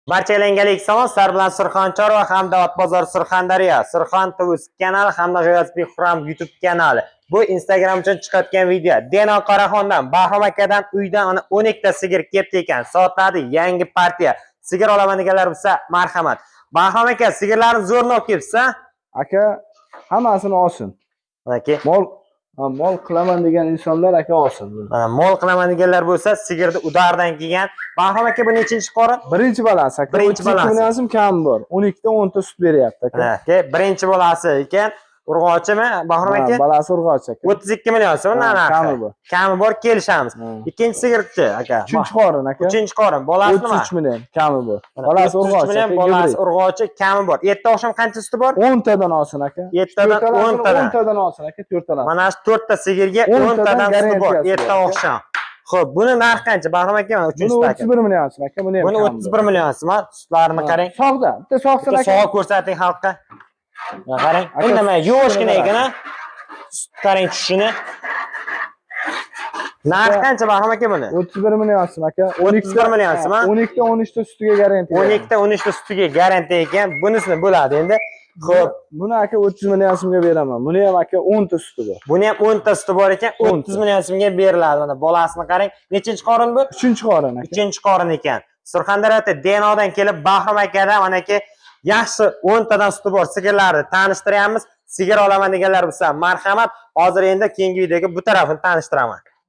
Barchalarga salom, sizlar bilan Surxon Chorva hamda Otbozor Surxondaryo, Surxon TV kanali hamda G'iyosbek Xuram YouTube kanali. Bu Instagram uchun chiqayotgan video. Deno Qoraxondan Bahrom akadan uydan 12 ta sigir ketdi ekan. Soatlarda yangi partiya. Sigir olaman deganlar bo'lsa, marhamat. Bahrom aka, sigirlarni zo'rni olib kelibsiz-a? Aka, hammasini olsin. Aka, Mol qilaman degan insonlar aka olsin. mol qilaman deganlar bo'lsa, sigirni udardan kelgan. Bahrom aka, bu nechinchi qorin? Birinchi bolasi aka. Birinchi bolasi. Bolasi kam bor. 12 ta 10 ta sut beryapti aka. Aka, birinchi bolasi ekan. Urg'ochimi, Bahrom aka? Bolasi urg'och aka. 32 million so'm narxi. Kami bor. Kami bor, kelishamiz. Ikkinchi sigirchi aka. Uchinchi qorin aka. Uchinchi qorin. Bolasi nima? 33 million kami bor. Bolasi urg'och aka. Bolasi urg'ochi, kami bor. Erta oqshom qancha suti bor? 10 tadan olsin aka. Ertadan 10 tadan. 10 tadan olsin aka, 4 tadan. Mana shu 4 ta sigirga 10 tadan suti bor. Erta oqshom. Xo'p, buni narxi qancha? Bahrom aka, mana 3 ta aka. 31 million olsin aka. Buni ham. Buni 31 million so'm. Sutlarini qarang. Sog'da. Bitta sog'sin aka. Sog' ko'rsating xalqqa. Qarang, indamay yuvoshgina ekan-a. Qarang tushini. Narxi qancha Bahrom aka buni? 31 million olsin aka. 31 million so'm. 12 ta 13 ta sutiga garantiya. 12 ta 13 ta sutiga garantiya ekan. Bunisini bo'ladi endi. Xo'p, buni aka 30 million so'mga beraman. Buni ham aka 10 ta suti bor. buni ham 10 ta suti bor ekan, 30 million so'mga beriladi. Mana bolasini qarang. Nechinchi qorin bu? 3-qorin aka. 3-qorin ekan. Surxondaryoda Denodan kelib Bahrom akadan mana aka yaxshi 10 tadan suti bor sigirlarni tanishtiramiz. Sigir olaman deganlar bo'lsa, marhamat. Hozir endi keyingi videoga bu tarafini tanishtiraman.